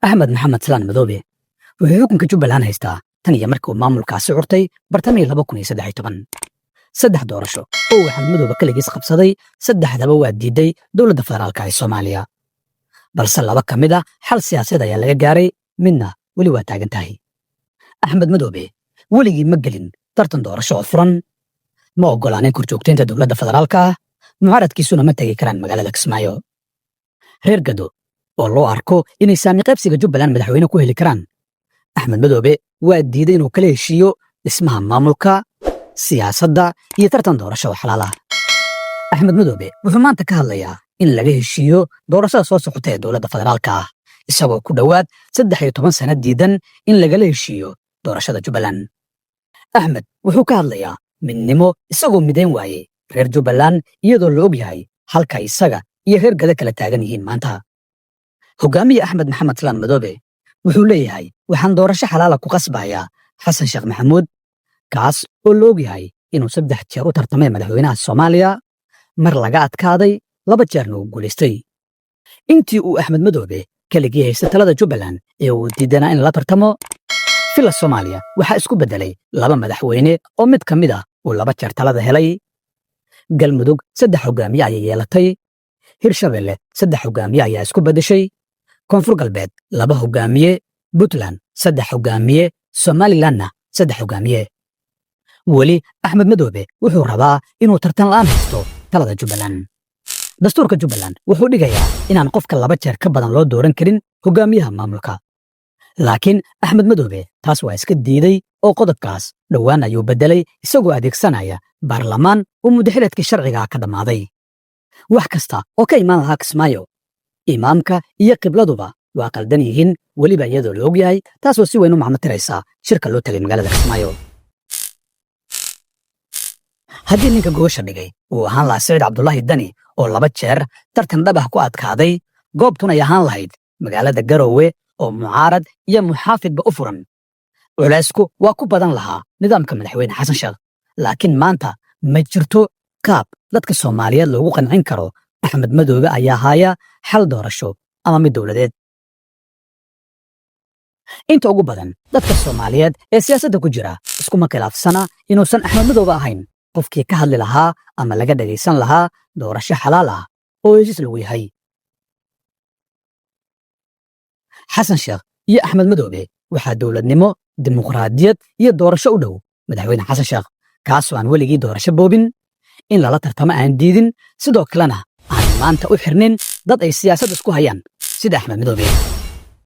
أحمد محمد سلان مدوبي wuxuu xukunka Jubbaland haystaa tan iyo markii uu maamulkaasi curtay bartamihii 2013 saddex doorasho oo uu xalmadooba kaligiis qabsaday saddexdaba waa diiday dowladda federaalka ee Soomaaliya balse laba ka mid ah xal siyaasadeed ayaa laga gaaray midna weli waa taagan tahay Axmed Madoobe weligii ma gelin tartan doorasho oo furan ma ogolaanin korjoogteynta dowladda federaalka mucaaradkiisuna ma tagi karaan magaalada Kismaayo reer Gado oo loo arko inay saami qaybsiga Jubbaland madaxweyne ku heli karaan Axmed Madoobe waa diiday inuu kala heshiiyo dhismaha maamulka siyaasadda iyo tartan doorasho oo xalaal ah Axmed Madoobe wuxuu maanta ka hadlayaa in laga heshiiyo doorashada soo socota ee dowladda federaalka isagoo ku dhawaad 13 sano diidan in laga heshiiyo doorashada Jubbaland Axmed wuxuu ka hadlayaa midnimo isagoo midayn waayay reer Jubbaland iyadoo la og yahay halka isaga iyo reer Gado kala taagan yihiin maanta hogaamiye Axmed Maxamed Slaan Madoobe wuxuu leeyahay waxaan doorasho xalaal ku qasbayaa Xasan Sheekh Maxamuud kaas oo la og yahay inuu 3 jeer u tartamay madaxweynaha Soomaaliya mar laga adkaaday 2 jeerna uu guuleystay intii uu Axmed Madoobe kaligii haystay talada Jubbaland ee uu diidanaa in la tartamo fila Soomaaliya waxa isku bedelay 2 madaxweyne oo mid ka mid ah uu 2 jeer talada helay galmudug 3 hogaamiye ayay yeelatay hirshabelle 3 hogaamiye ayaa isku bedeshay koonfur galbeed 2 hogaamiye Puntland 3 hogaamiye Somalilandna 3 hogaamiye wali Axmed Madoobe wuxuu rabaa inuu tartan la'aan haysto talada Jubbaland dastuurka Jubbaland wuxuu dhigayaa inaan qofka 2 jeer ka badan loo dooran karin hogaamiyaha maamulka laakiin Axmed Madoobe taas waa iska diiday oo qodobkaas dhawaan ayuu bedelay isagoo adeegsanaya baarlamaan oo muddaxileedkii sharciga ka dhamaaday wax kasta oo ka imaan lahaa Kismaayo imaamka iyo qibladuba waa qaldan yihiin waliba iyadoo la og yahay taasoo si weyn u macmatiraysa shirka loo tagay magaalada Kismaayo haddii ninka goosha dhigay uu ahaan lahaa Saciid Cabdullaahi Dani oo 2 jeer tartan dhabaha ku adkaaday goobtuna ay ahaan lahayd magaalada Garowe oo mucaarad iyo muxaafidba u furan culaysku waa ku badan lahaa nidaamka madaxweyne Xasan Sheekh laakiin maanta ma jirto kaab dadka Soomaaliyeed loogu qancin karo Axmed Madoobe ayaa haya xal doorasho ama mid dowladeed inta ugu badan dadka Soomaaliyeed ee siyaasadda ku jira iskuma khilaafsana inuusan Axmed Madoobe ahayn qofkii ka hadli lahaa ama laga dhageysan lahaa doorasho xalaal ah oo heshiis lagu yahay Xasan Sheekh iyo Axmed Madoobe waxaa dowladnimo dimuqraadiyad iyo doorasho u dhow madaxweyne Xasan Sheekh kaasoo aan weligii doorasho boobin in lala tartamo aan diidin sidoo kalena aan maanta u xirnin dad ay siyaasadda isku hayaan sida Axmed Madoobe